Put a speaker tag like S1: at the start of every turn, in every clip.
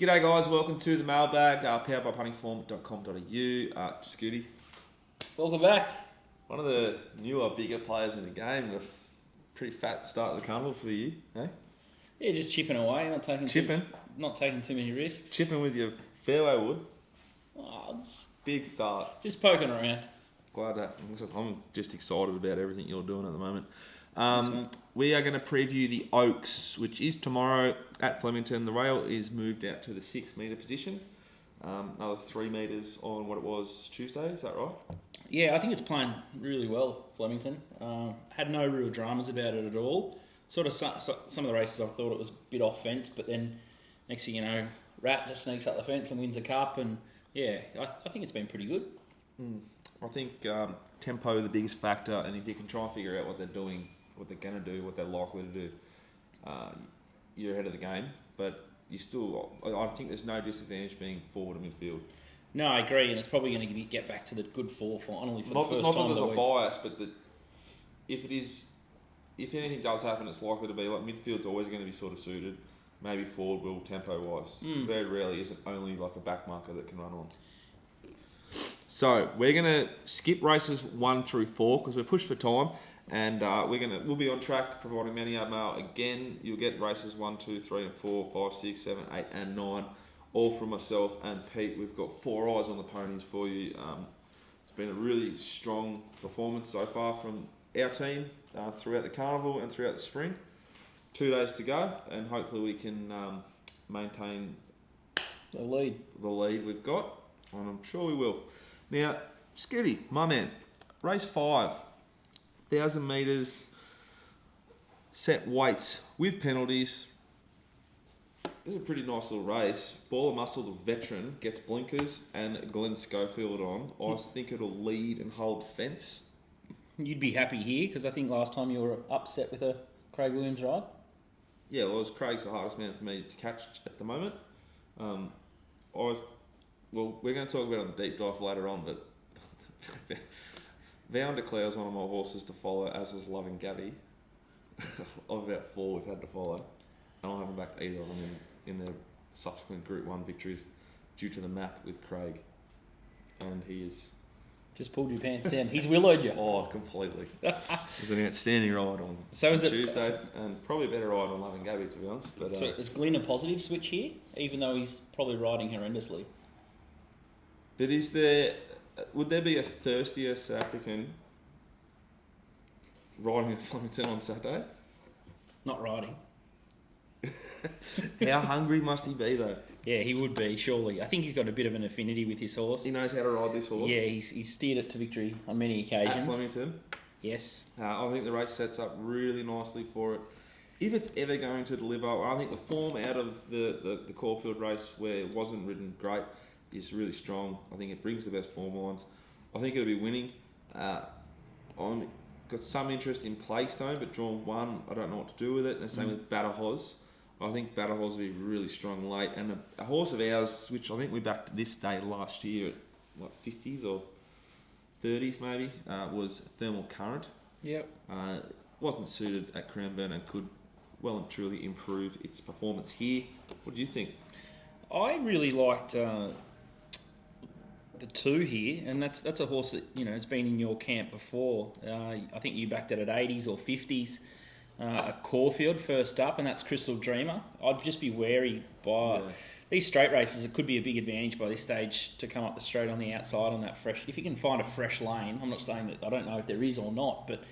S1: G'day guys, welcome to the mailbag, powered by puntingform.com.au. Scooty,
S2: Welcome back.
S1: one of the newer, bigger players in the game. A pretty fat start of the carnival for you, eh?
S2: Yeah, just chipping away, not taking too many risks.
S1: Chipping with your fairway wood.
S2: Oh,
S1: Big start.
S2: just poking around.
S1: Glad that. I'm just excited about everything you're doing at the moment.
S2: One.
S1: We are going to preview the Oaks, which is tomorrow at Flemington. The rail is moved out to the 6 metre position. Another 3 metres on what it was Tuesday, is that right?
S2: Yeah, I think it's playing really well, Flemington. Had no real dramas about it at all. Sort of some of the races I thought it was a bit off fence, but then next thing you know, Rat just sneaks up the fence and wins a cup, and yeah, I think it's been pretty good.
S1: I think tempo the biggest factor, and if you can try and figure out what they're doing, what they're going to do, what they're likely to do, you're ahead of the game. But you still, I think there's no disadvantage being forward and midfield.
S2: No, I agree, and it's probably going to get back to the good four finally for the first time.
S1: Not that there's a bias, but that if anything does happen, it's likely to be like midfield's always going to be sort of suited. Maybe forward will tempo wise. Very rarely is it only like a back marker that can run on. So we're going to skip races 1 through 4 because we're pushed for time, and we'll be on track providing many mail again. You'll get races 1, 2, 3, and 4, 5, 6, 7, 8, and 9, all from myself and Pete. We've got 4 eyes on the ponies for you. It's been a really strong performance so far from our team throughout the carnival and throughout the spring. 2 days to go, and hopefully we can maintain
S2: The lead
S1: we've got, and I'm sure we will. Now, Scooty, my man, race 5, 1,000 metres, set weights with penalties. This is a pretty nice little race. Baller Muscle, the veteran, gets blinkers and Glenn Schofield on. I think it'll lead and hold fence.
S2: You'd be happy here because I think last time you were upset with a Craig Williams ride.
S1: Yeah, well, Craig's the hardest man for me to catch at the moment. We're going to talk about it on the deep dive later on, but Vow declares one of my horses to follow, as is Loving Gabby. Of about 4 we've had to follow, and I haven't backed either of them in their subsequent Group 1 victories due to the map with Craig. And he is...
S2: Just pulled your pants down. He's willowed you.
S1: Oh, completely. It was an outstanding ride on Tuesday, and probably a better ride on Loving Gabby, to be honest. But,
S2: so is Glenn a positive switch here, even though he's probably riding horrendously?
S1: But would there be a thirstier South African riding at Flemington on Saturday?
S2: Not riding.
S1: How hungry must he be, though?
S2: Yeah, he would be, surely. I think he's got a bit of an affinity with his horse.
S1: He knows how to ride this horse.
S2: Yeah, he's steered it to victory on many occasions.
S1: At Flemington?
S2: Yes.
S1: I think the race sets up really nicely for it. If it's ever going to deliver, I think the form out of the Caulfield race, where it wasn't ridden great, is really strong. I think it brings the best form lines. I think it'll be winning. I'm got some interest in Plaguestone, but drawn 1, I don't know what to do with it. And the same with Badajoz. I think Badajoz will be really strong late. And a horse of ours, which I think we backed this day last year at like 50s or 30s maybe, was Thermal Current.
S2: Yep.
S1: Wasn't suited at Cranbourne and could well and truly improve its performance here. What do you think?
S2: I really liked the 2 here, and that's a horse that has been in your camp before. I think you backed it at 80s or 50s at Caulfield first up, and that's Crystal Dreamer. I'd just be wary by these straight races. It could be a big advantage by this stage to come up the straight on the outside on that fresh. If you can find a fresh lane, I'm not saying that I don't know if there is or not, but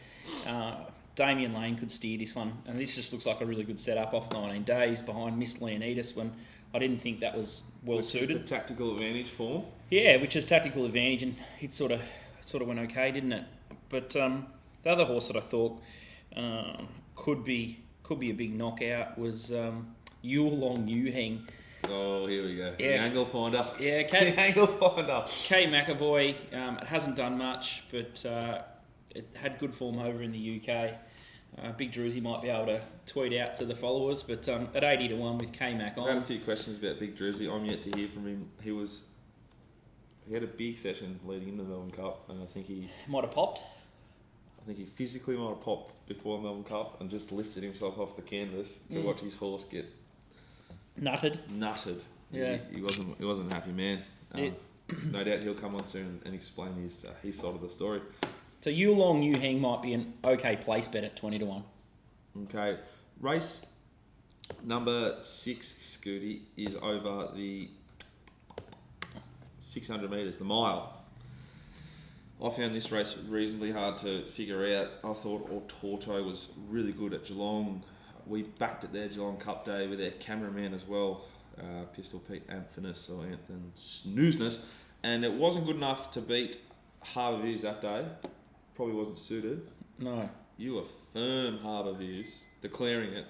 S2: Damien Lane could steer this one, and this just looks like a really good setup off 19 days behind Miss Leonidas when I didn't think that was well suited.
S1: Which is the tactical advantage form.
S2: Yeah, which is tactical advantage, and it sort of went okay, didn't it? But the other horse that I thought could be a big knockout was Yulong Yuheng.
S1: Oh, here we go.
S2: Yeah.
S1: The angle finder.
S2: Yeah,
S1: the angle finder.
S2: Kate McAvoy. It hasn't done much, but it had good form over in the UK. Big Druzy might be able to tweet out to the followers, but at 80 to 1 with K-Mac on.
S1: I had a few questions about Big Druzy. I'm yet to hear from him. He had a big session leading into the Melbourne Cup, and I think he
S2: might have popped.
S1: I think he physically might have popped before the Melbourne Cup and just lifted himself off the canvas to watch his horse get
S2: nutted. Yeah.
S1: He wasn't a happy man.
S2: Yeah.
S1: No doubt he'll come on soon and explain his side of the story.
S2: So Yulong Yuheng might be an okay place bet at 20-1.
S1: Okay, race number 6, Scooty, is over the 600 metres, the mile. I found this race reasonably hard to figure out. I thought Autorto was really good at Geelong. We backed it there, Geelong Cup Day, with their cameraman as well, Pistol Pete Amphinus or Anthony Snoozeness, and it wasn't good enough to beat Harbour Views that day. Probably wasn't suited.
S2: No.
S1: You were firm Harbour Views, declaring it,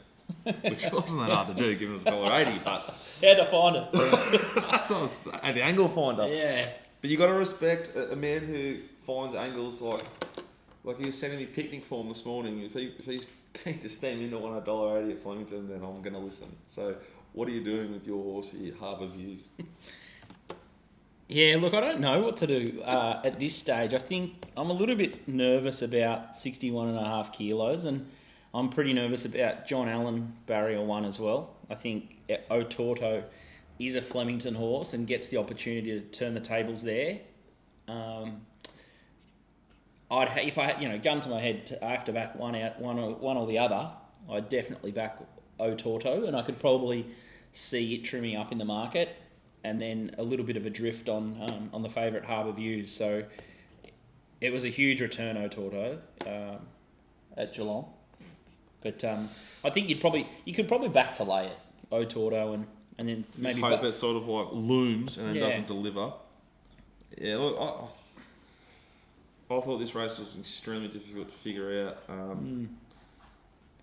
S1: which wasn't that hard to do, given it was $1.80, but...
S2: How to find it?
S1: So at the angle finder.
S2: Yeah.
S1: But you got to respect a man who finds angles like he was sending me picnic form this morning. If he's keen to steam into one at $1.80 at Flemington, then I'm going to listen. So what are you doing with your horse here, Harbour Views?
S2: Yeah, look, I don't know what to do at this stage. I think I'm a little bit nervous about 61.5 kilos, and I'm pretty nervous about John Allen Barrier 1 as well. I think Autorto is a Flemington horse and gets the opportunity to turn the tables there. If I had, gun to my head, I have to back one or the other. I'd definitely back Autorto, and I could probably see it trimming up in the market, and then a little bit of a drift on the favourite Harbour Views. So it was a huge return, Autorto, at Geelong. But I think you could probably back to lay it, Autorto, and then maybe...
S1: Just hope it sort of like looms and then doesn't deliver. Yeah, look, I thought this race was extremely difficult to figure out.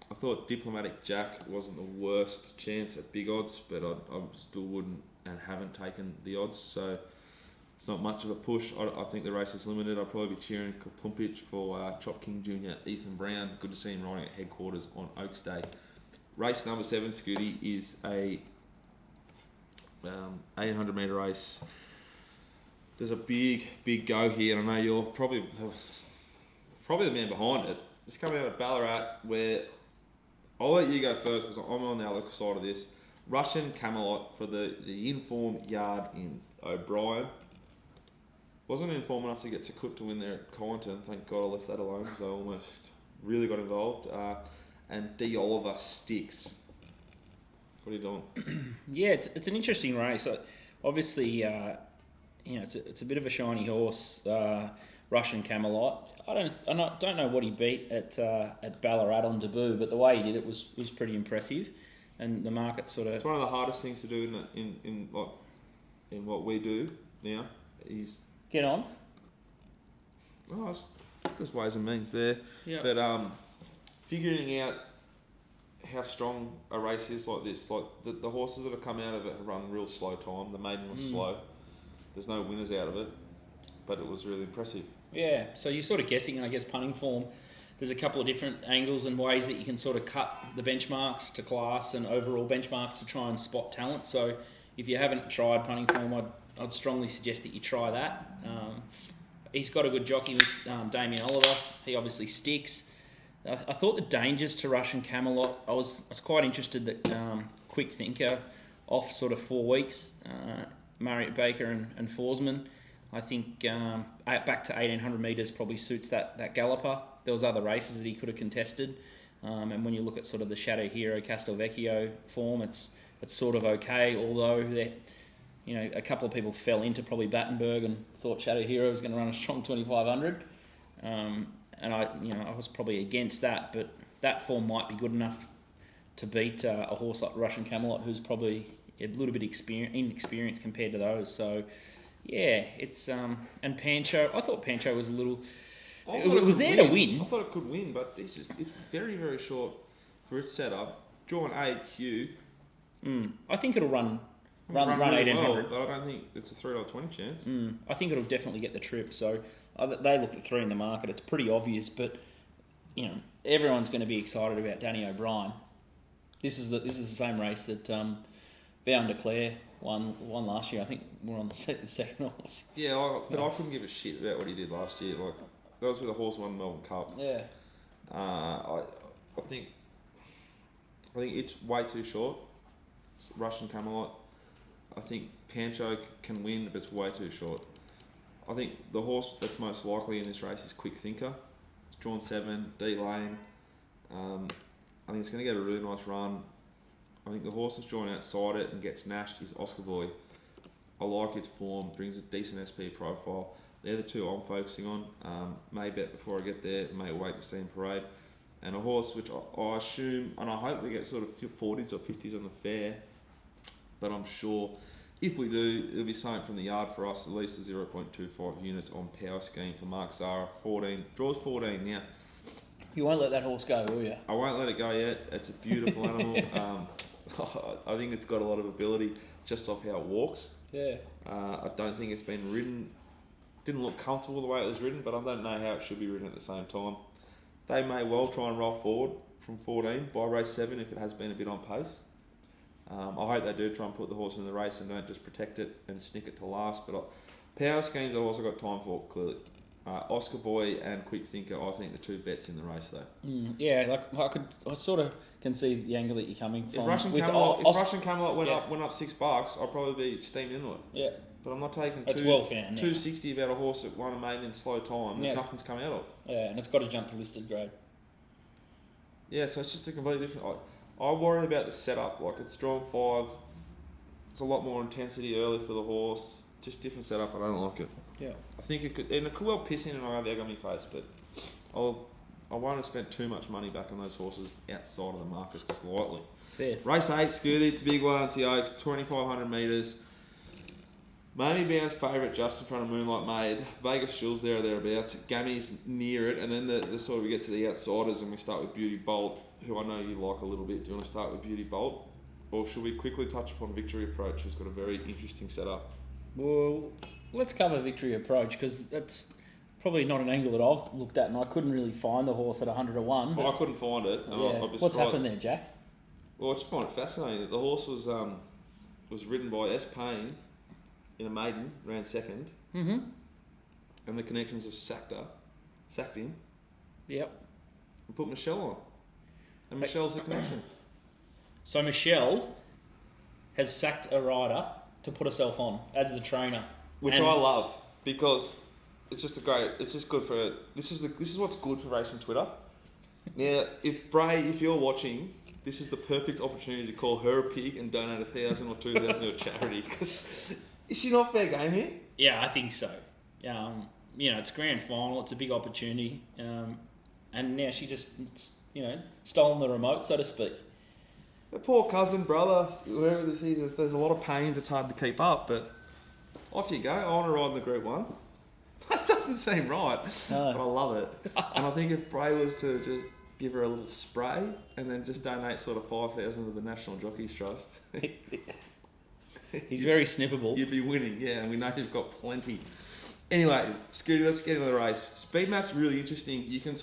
S1: I thought Diplomatic Jack wasn't the worst chance at big odds, but I still wouldn't and haven't taken the odds, so it's not much of a push. I think the race is limited. I'll probably be cheering Klumpich for Chop King Jr. Ethan Brown. Good to see him riding at headquarters on Oaks Day. Race number 7, Scooty, is a 800 metre race. There's a big go here, and I know you're probably the man behind it. It's coming out of Ballarat, where I'll let you go first because I'm on the other side of this. Russian Camelot for the inform yard in O'Brien. Wasn't informed enough to get Sakut to win there at Kyneton. Thank God I left that alone because I almost really got involved. And D. Oliver Sticks. What are you doing?
S2: Yeah, it's an interesting race. Obviously, it's a bit of a shiny horse, Russian Camelot. I don't know what he beat at Ballarat on debut, but the way he did it was pretty impressive, and the market sort of...
S1: It's one of the hardest things to do in what we do now. Is
S2: get on.
S1: Oh, there's ways and means there,
S2: yeah.
S1: But figuring out how strong a race is like this, like the horses that have come out of it have run real slow time. The maiden was slow. There's no winners out of it, but it was really impressive. Yeah,
S2: so you're sort of guessing, I guess, punting form. There's a couple of different angles and ways that you can sort of cut the benchmarks to class and overall benchmarks to try and spot talent. So if you haven't tried punting form, I'd strongly suggest that you try that. He's got a good jockey with Damien Oliver. He obviously sticks. I thought the dangers to Russian Camelot, I was quite interested that Quick Thinker off sort of 4 weeks, Marriott Baker and Forsman. I think back to 1,800 metres probably suits that galloper. There was other races that he could have contested. And when you look at sort of the Shadow Hero Castelvecchio form, it's sort of okay, although a couple of people fell into probably Battenberg and thought Shadow Hero was going to run a strong 2,500. And I was probably against that, but that form might be good enough to beat a horse like Russian Camelot, who's probably a little bit inexperienced compared to those. So, yeah, it's and Pancho. I thought Pancho was a little. It was there to win.
S1: I thought it could win, but it's very, very short for its setup. Drawn AQ.
S2: I think it'll run
S1: really
S2: 1,800.
S1: well, but I don't think it's a $3.20 chance.
S2: I think it'll definitely get the trip. So they looked at 3 in the market. It's pretty obvious, but everyone's going to be excited about Danny O'Brien. This is the same race that Bound to Clare won last year. I think we're on the second horse.
S1: Yeah, I couldn't give a shit about what he did last year. Like that was with a horse who won the Melbourne Cup.
S2: Yeah.
S1: I think it's way too short. Russian Camelot. I think Pancho can win, but it's way too short. I think the horse that's most likely in this race is Quick Thinker. It's drawn 7, D lane. I think it's going to get a really nice run. I think the horse that's drawn outside it and gets gnashed is Oscar Boy. I like its form, brings a decent SP profile. They're the two I'm focusing on. May bet before I get there, may wait to see him parade. And a horse which I assume, and I hope we get sort of 40s or 50s on the fair, but I'm sure if we do, it'll be something from the yard for us, at least a 0.25 units on Power Scheme for Mark Zara. 14, draws 14 now.
S2: You won't let that horse go, will you?
S1: I won't let it go yet. It's a beautiful animal. I think it's got a lot of ability just off how it walks.
S2: Yeah.
S1: I don't think it's been ridden. Didn't look comfortable the way it was ridden, but I don't know how it should be ridden at the same time. They may well try and roll forward from 14 by race 7 if it has been a bit on pace. I hope they do try and put the horse in the race and don't just protect it and snick it to last. But Power Schemes I've also got time for, clearly. Oscar Boy and Quick Thinker, I think the two bets in the race though.
S2: Yeah, like I sort of can see the angle that you're coming from.
S1: If Russian Camelot went up $6, I'd probably be steamed into it.
S2: Yeah.
S1: But I'm not taking $260 about a horse that won a maiden in slow time that nothing's come out of.
S2: Yeah, and it's got to jump to listed grade.
S1: Yeah, so it's just a completely different. I worry about the setup. Like it's drawn 5. It's a lot more intensity early for the horse. Just different setup. I don't like it.
S2: Yeah.
S1: I think it could well piss in and I have egg on my face, but I won't have spent too much money back on those horses outside of the market slightly.
S2: Fair.
S1: Race 8, Scooty, it's a big one, it's the Oaks, 2,500 metres. Mamie Bound's favourite just in front of Moonlight Maid. Vegas Jules there or thereabouts. Gammy's near it, and then the sort of we get to the outsiders and we start with Beauty Bolt, who I know you like a little bit. Do you want to start with Beauty Bolt? Or should we quickly touch upon Victory Approach, who's got a very interesting setup?
S2: Well, let's cover Victory Approach, because that's probably not an angle that I've looked at, and I couldn't really find the horse at 100-1.
S1: I couldn't find it. And
S2: yeah. What's happened there, Jack?
S1: Well, I just find it fascinating that the horse was ridden by S. Payne in a maiden, ran second.
S2: Mm-hmm.
S1: And the connections have sacked him.
S2: Yep.
S1: And put Michelle on. And Michelle's the connections.
S2: So Michelle has sacked a rider to put herself on as the trainer.
S1: Which I love, because it's just good for, this is what's good for racing Twitter. Now, if you're watching, this is the perfect opportunity to call her a pig and donate 1,000 or 2,000 to a charity, because is she not fair game here?
S2: Yeah, I think so. It's grand final, it's a big opportunity, and now she just, stolen the remote, so to speak.
S1: The poor cousin, brother, whoever this is, there's a lot of pains, it's hard to keep up, but off you go. I want to ride in the Group 1. That doesn't seem right,
S2: no.
S1: But I love it. And I think if Bray was to just give her a little spray and then just donate sort of 5,000 to the National Jockeys Trust,
S2: he's very snippable.
S1: You'd be winning, yeah, and we know you've got plenty. Anyway, Scooty, let's get into the race. Speed map's really interesting. You can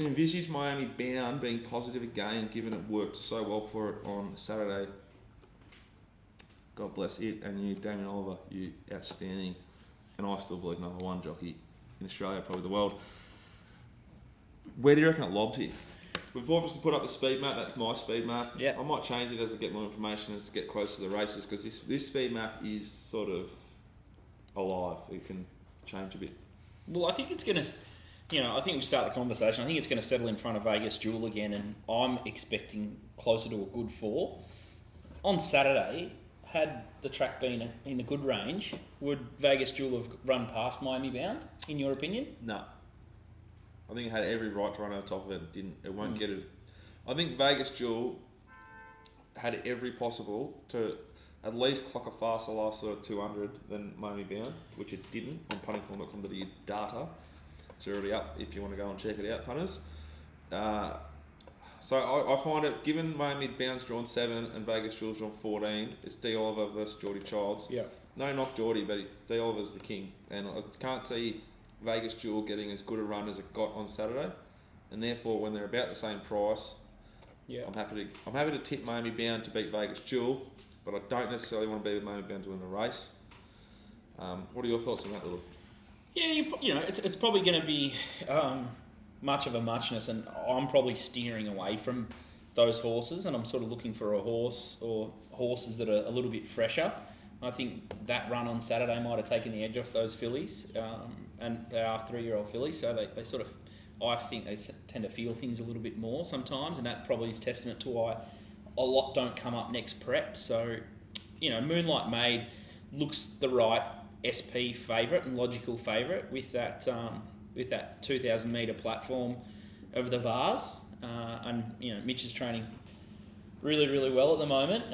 S1: envisage Miami Bound being positive again, given it worked so well for it on Saturday. God bless it and you, Damien Oliver, you outstanding, and I still believe number 1 jockey in Australia, probably the world. Where do you reckon it lobs here? We've obviously put up the speed map. That's my speed map.
S2: Yeah.
S1: I might change it as I get more information, as I get closer to the races, because this speed map is sort of alive. It can change a bit.
S2: Well, I think it's going to, I think we start the conversation. I think it's going to settle in front of Vegas Jewel again, and I'm expecting closer to a good 4. On Saturday, had the track been in the good range, would Vegas Jewel have run past Miami Bound, in your opinion?
S1: No. I think it had every right to run over top of it. It didn't. It won't get it. I think Vegas Jewel had every possible to at least clock a faster last sort of 200 than Miami Bound, which it didn't on puntingform.com.au data. It's already up if you want to go and check it out, punters. So I find it, given Miami Bound's drawn 7 and Vegas Jewel's drawn 14, it's D. Oliver versus Geordie Childs.
S2: Yeah.
S1: No, not Geordie, but D. Oliver's the king. And I can't see Vegas Jewel getting as good a run as it got on Saturday. And therefore, when they're about the same price, I'm happy to tip Miami Bound to beat Vegas Jewel, but I don't necessarily want to be with Miami Bound to win the race. What are your thoughts on that, Lewis?
S2: Yeah, it's probably going to be much of a muchness, and I'm probably steering away from those horses, and I'm sort of looking for a horse or horses that are a little bit fresher. I think that run on Saturday might have taken the edge off those fillies, and they are 3-year-old fillies, so they sort of, I think they tend to feel things a little bit more sometimes, and that probably is testament to why a lot don't come up next prep. So, Moonlight Maid looks the right SP favourite and logical favourite with that 2,000 metre platform of the Vars, and Mitch is training really, really well at the moment.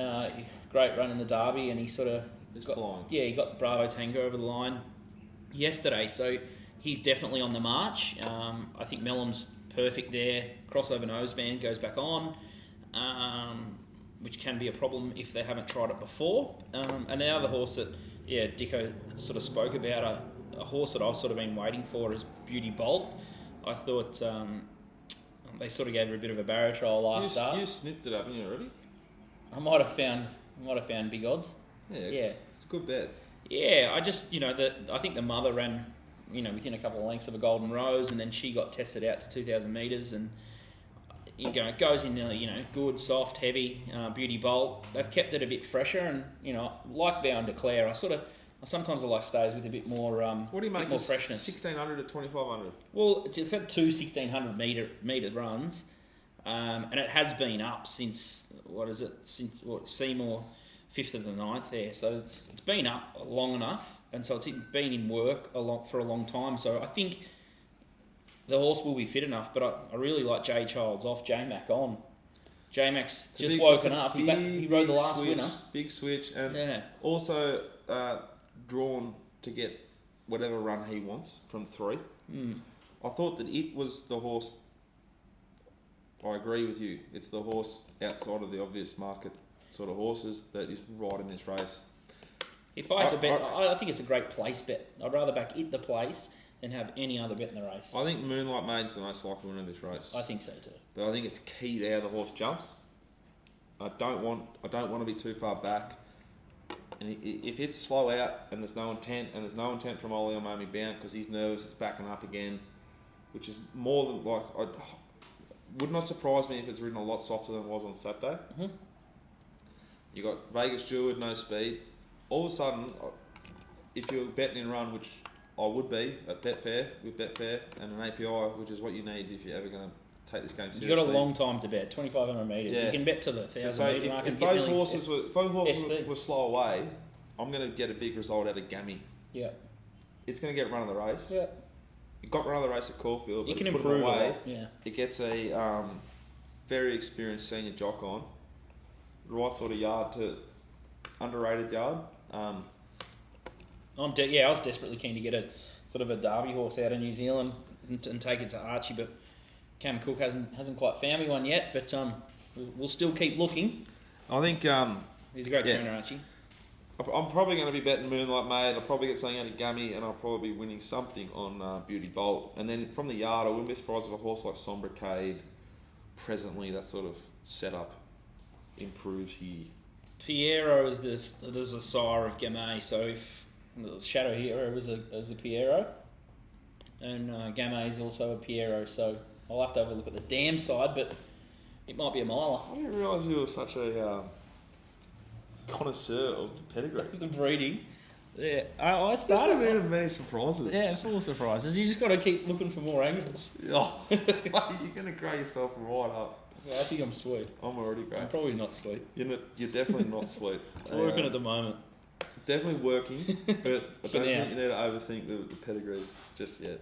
S2: Great run in the Derby, and he's flying. Yeah, he got Bravo Tango over the line yesterday, so he's definitely on the march. I think Mellum's perfect there. Crossover noseband goes back on, which can be a problem if they haven't tried it before. And the other horse that, Dicko sort of spoke about, a horse that I've sort of been waiting for is Beauty Bolt. I thought they sort of gave her a bit of a barrow trial last start.
S1: You snipped it up, haven't you, already?
S2: I might have found big odds.
S1: Yeah, it's a good bet.
S2: Yeah, I just, I think the mother ran, within a couple of lengths of a Golden Rose, and then she got tested out to 2,000 metres, and it goes in, good, soft, heavy, Beauty Bolt. They've kept it a bit fresher, and, like Vow and Declare, I sometimes like stays with a bit more
S1: what do you make
S2: more freshness.
S1: 1,600 to 2,500?
S2: Well, it's had 2 1,600 metre runs, and it has been up since, Seymour 5th of the 9th there. So it's been up long enough, and so it's been in work for a long time. So I think the horse will be fit enough, but I really like J Childs off, J-Mac on. J-Mac's just woken up. He rode the last winner.
S1: Big switch, and also drawn to get whatever run he wants from 3. I thought that it was the horse. I agree with you. It's the horse outside of the obvious market sort of horses that is right in this race.
S2: If I had to bet, I think it's a great place bet. I'd rather back it the place than have any other bet in the race.
S1: I think Moonlight Maid's the most likely winner of this race.
S2: I think so too.
S1: But I think it's key to how the horse jumps. I don't want to be too far back. And if it's slow out and there's no intent, from Ollie on Mommy Bound because he's nervous, it's backing up again, which is more than would not surprise me if it's ridden a lot softer than it was on Saturday.
S2: Mm-hmm.
S1: You got Vegas Jewett, no speed. All of a sudden, if you're betting in run, which I would be at Betfair with Betfair and an API, which is what you need if you're ever going to take this game seriously.
S2: You've got a long time to bet, 2,500 metres. Yeah. You can bet to the 1,000 metre mark.
S1: If those horses were slow away, I'm going to get a big result out of Gammy.
S2: Yeah.
S1: It's going to get run of the race.
S2: Yeah.
S1: It got run of the race at Caulfield.
S2: It can improve away.
S1: Yeah. It gets a very experienced senior jock on. Right sort of yard to underrated yard.
S2: I was desperately keen to get a sort of a Derby horse out of New Zealand and take it to Archie, but Cam Cook hasn't quite found me one yet. But we'll still keep looking.
S1: I think
S2: he's a great trainer, Archie.
S1: I'm probably going to be betting Moonlight Maid. I'll probably get something out of Gammy, and I'll probably be winning something on Beauty Bolt. And then from the yard, I wouldn't be surprised if a horse like Sombricade, presently that sort of setup improves here.
S2: Piero is the sire of Gamay, so if the Shadow Hero was a Piero, and Gamay is also a Piero, so I'll have to have a look at the dam side, but it might be a miler.
S1: I didn't realise you were such a connoisseur of the pedigree.
S2: The breeding. Yeah, I started.
S1: Just have been many surprises.
S2: Yeah, full of surprises. You just got to keep looking for more angles.
S1: Oh, you're going to grow yourself right up.
S2: Yeah, I think I'm sweet.
S1: I'm already great.
S2: I'm probably not sweet.
S1: You're definitely not sweet.
S2: I'm working at the moment.
S1: Definitely working, but I don't think you need to overthink the pedigrees just yet.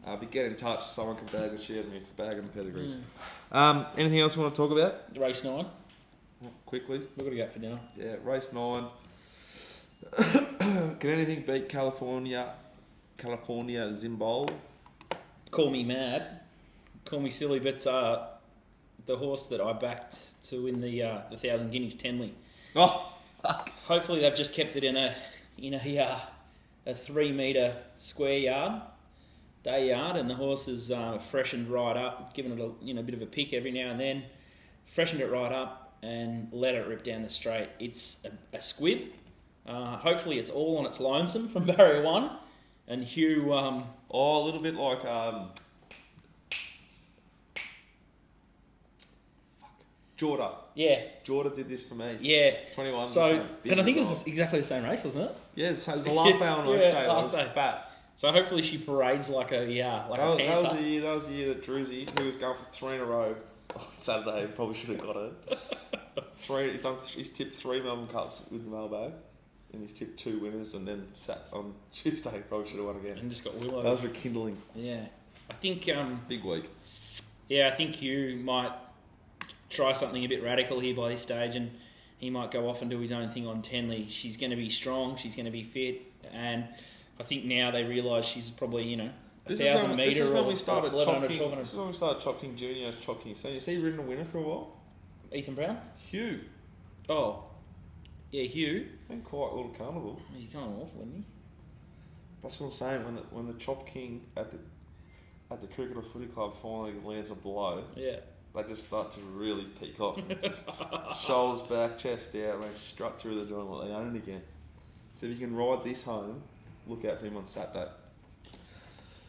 S1: But get in touch. Someone can bag the shit out of me for bagging the pedigrees. Anything else you want to talk about?
S2: Race 9.
S1: Quickly.
S2: We've got to go for dinner.
S1: Yeah, race 9. Can anything beat California Zimbol?
S2: Call me mad. Call me silly, but the horse that I backed to win the 1,000 Guineas Tenley.
S1: Oh, fuck.
S2: Hopefully they've just kept it in a 3 metre square yard, day yard, and the horse is freshened right up, given it a bit of a pick every now and then, freshened it right up and let it rip down the straight. It's a squib. Hopefully it's all on its lonesome from barrier 1, and Hugh.
S1: A little bit like Jorda.
S2: Yeah.
S1: Jorda did this for me.
S2: Yeah.
S1: 21.
S2: So, and I think it was exactly the same race, wasn't it?
S1: Yeah, it's the last day on race day.
S2: Last
S1: It was
S2: day.
S1: fat.
S2: So hopefully she parades like a
S1: That
S2: panther.
S1: was the year that Druzy, who was going for 3 in a row on Saturday, probably should have got it. He's tipped 3 Melbourne Cups with the mailbag, and he's tipped 2 winners, and then sat on Tuesday, probably should have won again.
S2: And just got willowed.
S1: That was rekindling.
S2: Yeah. I think...
S1: Big week.
S2: Yeah, I think you might try something a bit radical here by this stage, and he might go off and do his own thing on Tenley. She's going to be strong, she's going to be fit, and I think now they realise she's probably, 1,000 metre.
S1: This is when we started
S2: 1100,
S1: chalking. This is when we started chalking junior, chalking senior. Has he ridden a winner for a while?
S2: Ethan Brown?
S1: Hugh.
S2: Oh, yeah, Hugh.
S1: Been quite a little carnival.
S2: He's going off, wasn't he?
S1: That's what I'm saying. When the Chop King at the Cricket or Footy Club finally lands a blow,
S2: Yeah.
S1: they just start to really peacock. Just shoulders back, chest out, and they strut through the door like they own it again. So if you can ride this home, look out for him on Saturday.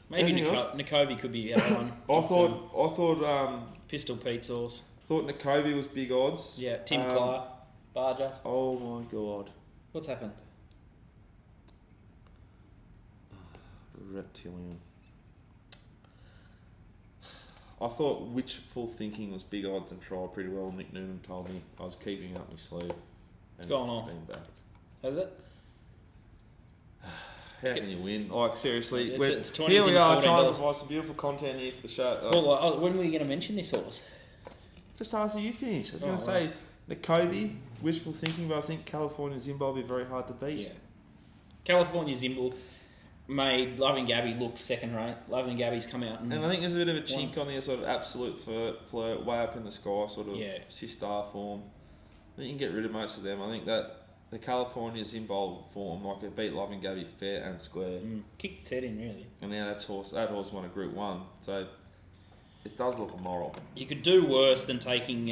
S2: Maybe Nikovi could be the other one.
S1: I thought
S2: Pistol Pete sauce.
S1: Thought Nikovi was big odds.
S2: Yeah, Tim Clark, Barger.
S1: Oh my god.
S2: What's happened?
S1: Reptilian. I thought Wishful Thinking was big odds and trialled pretty well. Nick Noonan told me I was keeping it up my sleeve.
S2: It's gone off.
S1: Been backed.
S2: Has it?
S1: How can you win? Like, seriously.
S2: It's
S1: here we are trying to
S2: $14.
S1: provide some beautiful content here for the show.
S2: Well, when were you going to mention this horse?
S1: Just after you finish. I was going to say, Nikovi, Wishful Thinking, but I think California Zimbo will be very hard to beat.
S2: Yeah. California Zimble made Loving Gabby look second rate. Loving Gabby's come out and
S1: I think there's a bit of a chink on the sort of absolute flirt, way up in the sky, sort of sister form. I think you can get rid of most of them. I think that the California Zimbo form, like it beat Loving Gabby fair and square.
S2: Kicked its head in, really.
S1: And now that horse won a Group 1, so it does look immoral.
S2: You could do worse than taking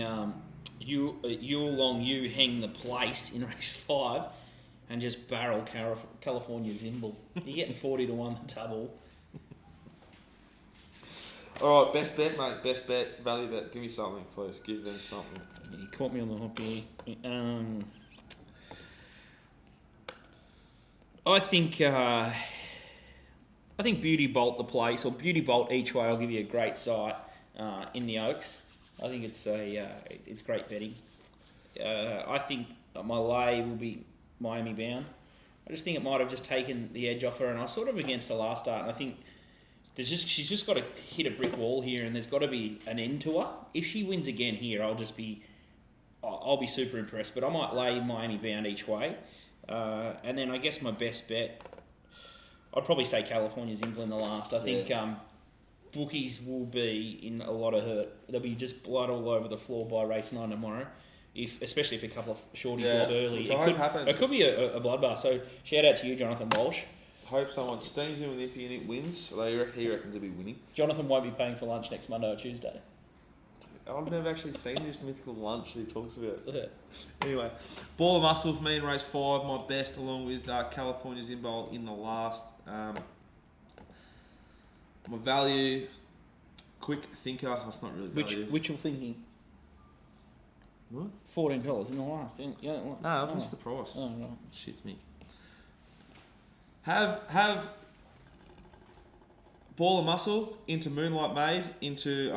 S2: you hang the place in race 5 and just barrel California Zimble. You're getting 40 to 1 the double.
S1: All right, best bet, mate. Best bet, value bet. Give me something, please. Give them something.
S2: You caught me on the hop, Billy. I think Beauty Bolt the place, or Beauty Bolt each way, will give you a great sight in the Oaks. I think it's great betting. I think my lay will be Miami bound. I just think it might have just taken the edge off her, and I was sort of against the last start, and I think she's just got to hit a brick wall here, and there's got to be an end to her. If she wins again here, I'll be super impressed. But I might lay Miami bound each way, and then I guess my best bet, I'd probably say California's England the last. I think bookies will be in a lot of hurt. They'll be just blood all over the floor by race 9 tomorrow. Especially if a couple of shorties lob early, it could be a bloodbath. So shout out to you, Jonathan Walsh.
S1: Hope someone steams in with Impy and it wins. So he reckons he'll be winning.
S2: Jonathan won't be paying for lunch next Monday or Tuesday.
S1: I've never actually seen this mythical lunch that he talks about.
S2: Yeah.
S1: Anyway, Ball of Muscle for me in race 5, my best, along with California Zimbo in the last. My value, Quick Thinker. That's not really value.
S2: Which you're thinking?
S1: What?
S2: $14 in the last. Yeah.
S1: No, I've missed the price.
S2: Oh, right.
S1: Shits me. Have Ball of Muscle into Moonlight Maid into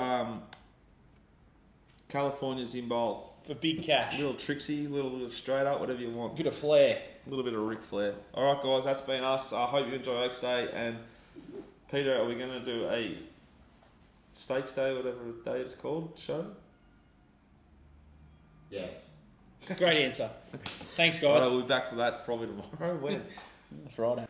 S1: California Zimbo.
S2: For big cash.
S1: Little tricksy, little bit of straight up, whatever you want.
S2: Bit of flair.
S1: A little bit of Ric Flair. All right, guys, that's been us. I hope you enjoy Oaks Day. And Peter, are we going to do a Stakes Day, whatever day it's called, show?
S3: Yes.
S2: Great answer. Thanks, guys.
S1: We'll be back for that probably tomorrow. When?
S2: That's right.